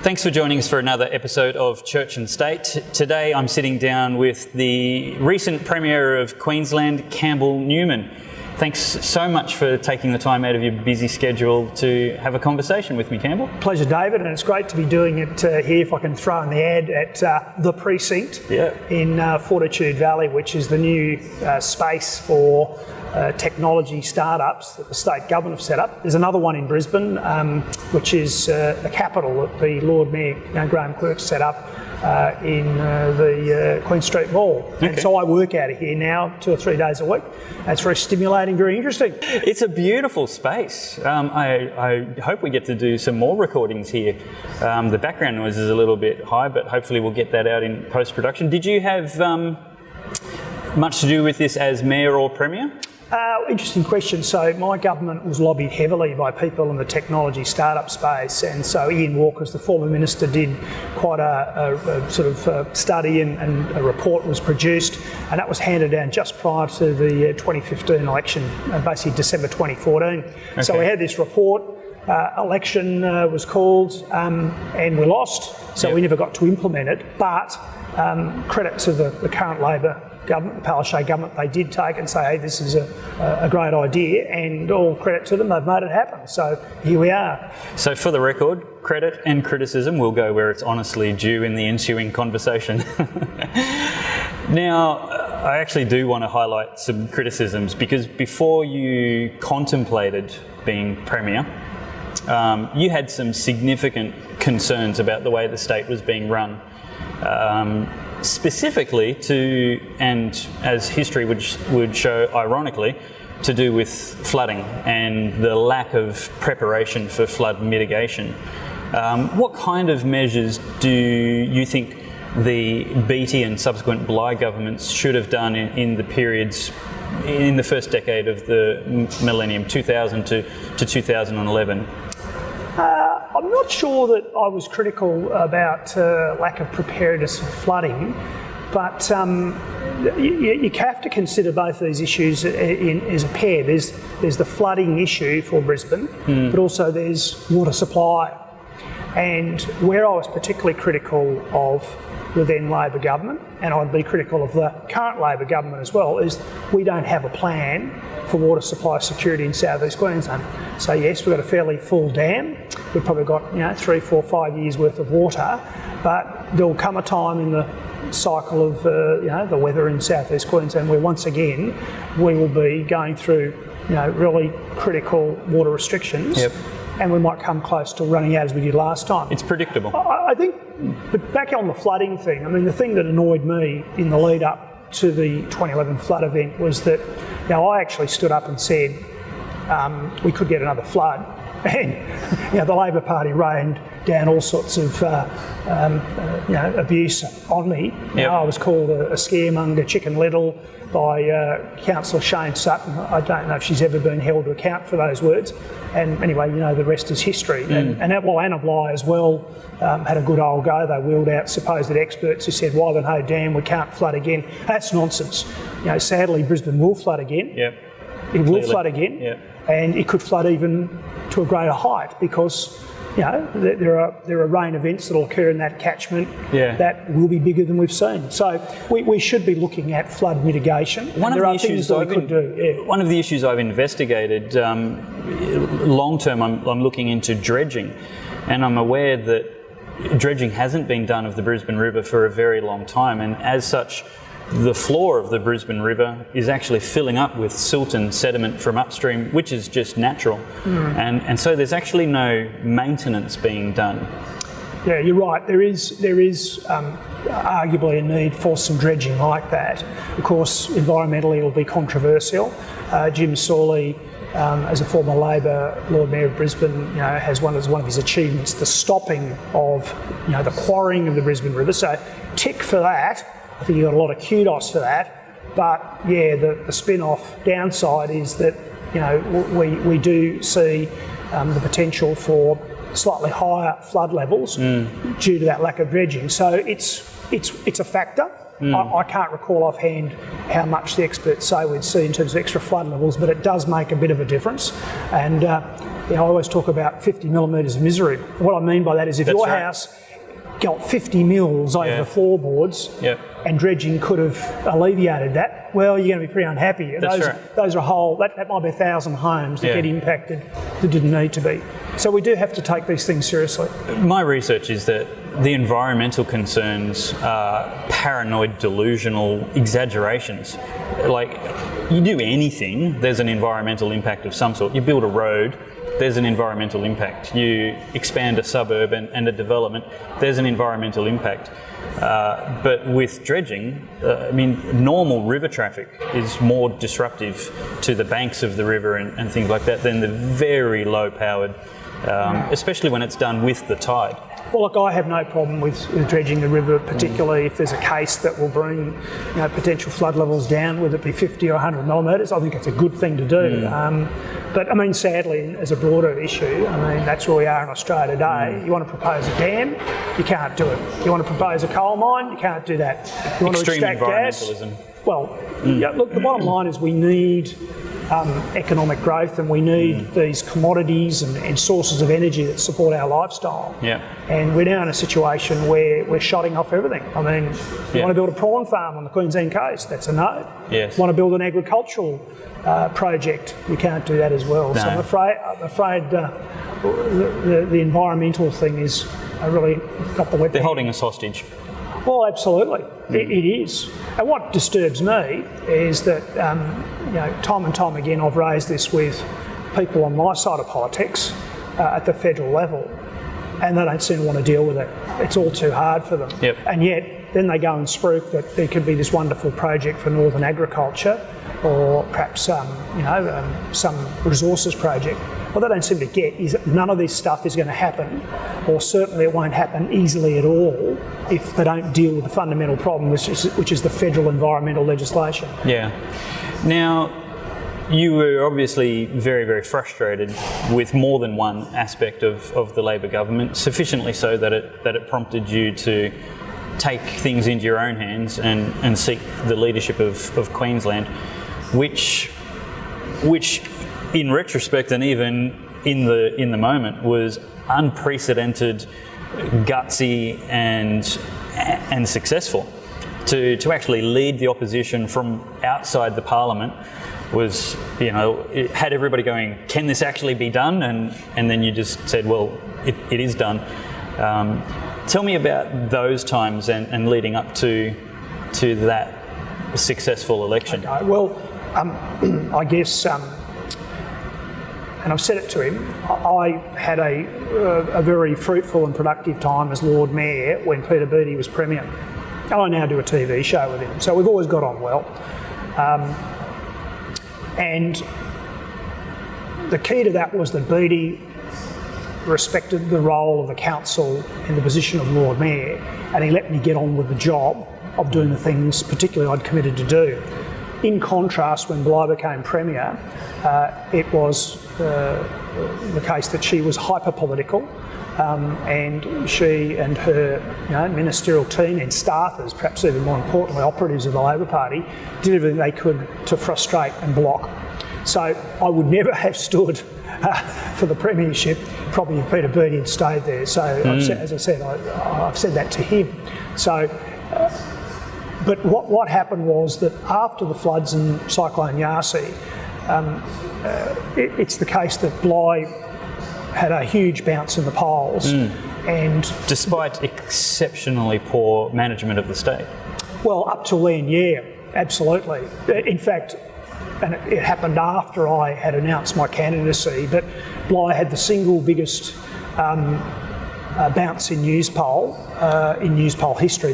Thanks for joining us for another episode of Church and State. Today I'm sitting down with the recent Premier of Queensland, Campbell Newman. Thanks so much for taking the time out of your busy schedule to have a conversation with me, Campbell. Pleasure, David, and it's great to be doing it here, if I can throw in the ad, at the precinct in Fortitude Valley, which is the new space for technology startups that the state government have set up. There's another one in Brisbane, which is the capital that the Lord Mayor, Graham Quirk, set up in the Queen Street Mall. Okay. And so I work out of here now 2 or 3 days a week. It's very stimulating, very interesting. It's a beautiful space. I hope we get to do some more recordings here. The background noise is a little bit high, but hopefully we'll get that out in post-production. Did you have much to do with this as Mayor or Premier? Interesting question. So my government was lobbied heavily by people in the technology startup space, and so Ian Walker, the former minister, did quite a sort of study and a report was produced, and that was handed down just prior to the 2015 election, basically December 2014. Okay. So we had this report. Election was called and we lost, so we never got to implement it, but credit to the current Labor government, the Palaszczuk government, they did take and say, hey, this is a great idea, and all credit to them, they've made it happen. So here we are. So for the record, credit and criticism will go where it's honestly due in the ensuing conversation. Now, I actually do want to highlight some criticisms, because before you contemplated being Premier, you had some significant concerns about the way the state was being run. Specifically to, and as history would show ironically, to do with flooding and the lack of preparation for flood mitigation. What kind of measures do you think the Beattie and subsequent Bligh governments should have done in the periods in the first decade of the millennium, 2000 to 2011? I'm not sure that I was critical about lack of preparedness for flooding, but you have to consider both these issues as a pair. There's the flooding issue for Brisbane, but also there's water supply. And where I was particularly critical of the then Labor government, and I'd be critical of the current Labor government as well, is we don't have a plan for water supply security in South East Queensland. So yes, we've got a fairly full dam. We've probably got 3, 4, 5 years worth of water, but there will come a time in the cycle of the weather in South East Queensland where once again we will be going through really critical water restrictions. Yep. And we might come close to running out as we did last time. It's predictable. I think, but back on the flooding thing, I mean, the thing that annoyed me in the lead up to the 2011 flood event was that, I actually stood up and said we could get another flood, and the Labor Party rained down all sorts of abuse on me. Yep. I was called a scaremonger, Chicken Little, by Councillor Shane Sutton. I don't know if she's ever been held to account for those words. And anyway, the rest is history. And Anna Bligh as well had a good old go. They wheeled out supposed experts who said, why the no dam, we can't flood again. That's nonsense. Sadly, Brisbane will flood again. Yep. It will flood again. Yep. And it could flood even to a greater height because there are rain events that will occur in that catchment that will be bigger than we've seen. So we should be looking at flood mitigation. One of the issues I've investigated long term, I'm looking into dredging, and I'm aware that dredging hasn't been done of the Brisbane River for a very long time, and as such, the floor of the Brisbane River is actually filling up with silt and sediment from upstream, which is just natural. And so there's actually no maintenance being done. Yeah, you're right. There is arguably a need for some dredging like that. Of course, environmentally it'll be controversial. Jim Sawley, as a former Labor Lord Mayor of Brisbane, has one of his achievements the stopping of the quarrying of the Brisbane River. So tick for that. I think you got a lot of kudos for that, but the spin-off downside is that we do see the potential for slightly higher flood levels due to that lack of dredging. So it's a factor. I can't recall offhand how much the experts say we'd see in terms of extra flood levels, but it does make a bit of a difference. And I always talk about 50 millimetres of misery. What I mean by that is if your house got 50 mils over the floorboards and dredging could have alleviated that, well, you're going to be pretty unhappy. Those are that might be 1,000 homes that get impacted that didn't need to be. So we do have to take these things seriously. My research is that the environmental concerns are paranoid, delusional exaggerations. Like, you do anything, there's an environmental impact of some sort. You build a road, there's an environmental impact. You expand a suburb and a development, there's an environmental impact. But with dredging, normal river traffic is more disruptive to the banks of the river and things like that than the very low powered, especially when it's done with the tide. Well, look, I have no problem with dredging the river, particularly if there's a case that will bring potential flood levels down, whether it be 50 or 100 millimetres. I think it's a good thing to do. But sadly, as a broader issue, that's where we are in Australia today. You want to propose a dam, you can't do it. You want to propose a coal mine, you can't do that. You want Extreme to extract environmentalism. gas. Well, look, the bottom line is we need economic growth, and we need these commodities and sources of energy that support our lifestyle. And we're now in a situation where we're shutting off everything. You want to build a prawn farm on the Queensland coast, that's a no. You want to build an agricultural project, you can't do that as well. No. So I'm afraid the environmental thing is really got the wet. They're holding us hostage. Well, absolutely, it is. And what disturbs me is that, time and time again, I've raised this with people on my side of politics at the federal level, and they don't seem to want to deal with it. It's all too hard for them. And yet, then they go and spruik that there could be this wonderful project for northern agriculture, or perhaps some resources project. What they don't seem to get is that none of this stuff is going to happen, or certainly it won't happen easily at all if they don't deal with the fundamental problem, which is the federal environmental legislation. Now, you were obviously very, very frustrated with more than one aspect of the Labor government, sufficiently so that it prompted you to take things into your own hands and seek the leadership of Queensland, which in retrospect and even in the moment was unprecedented, gutsy and successful. To actually lead the opposition from outside the parliament was, it had everybody going, can this actually be done? And then you just said, well, it is done. Tell me about those times and leading up to that successful election. Okay, well, I guess, and I've said it to him, I had a very fruitful and productive time as Lord Mayor when Peter Beattie was Premier. I now do a TV show with him, so we've always got on well. And the key to that was that Beattie respected the role of the council in the position of Lord Mayor, and he let me get on with the job of doing the things particularly I'd committed to do. In contrast, when Bligh became Premier, it was the case that she was hyper-political, and she and her ministerial team and staffers, perhaps even more importantly operatives of the Labor Party, did everything they could to frustrate and block. So I would never have stood for the premiership probably if Peter Beattie had stayed there. So as I said, I've said that to him. So. But what happened was that after the floods and Cyclone Yasi, it's the case that Bligh had a huge bounce in the polls. And despite exceptionally poor management of the state? Well, up till then, yeah, absolutely. In fact, and it happened after I had announced my candidacy, but Bligh had the single biggest bounce in news poll history.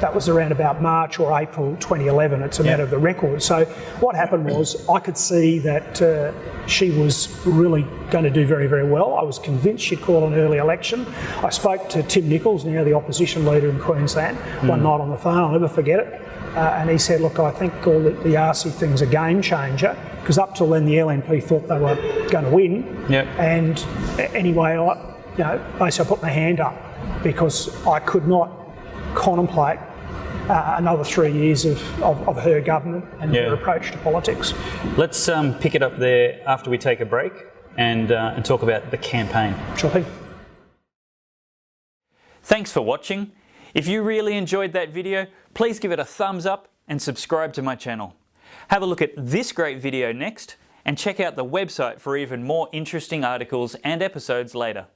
That was around about March or April 2011. It's a matter of the record. So what happened was I could see that she was really going to do very, very well. I was convinced she'd call an early election. I spoke to Tim Nicholls, now the opposition leader in Queensland, one night on the phone. I'll never forget it. And he said, look, I think all the RC thing's a game changer, because up till then the LNP thought they were going to win. And anyway, basically I put my hand up because I could not contemplate another 3 years of her government and her approach to politics. Let's pick it up there after we take a break. and talk about the campaign. Sure thing. Thanks for watching. If you really enjoyed that video, please give it a thumbs up and subscribe to my channel. Have a look at this great video next, and check out the website for even more interesting articles and episodes later.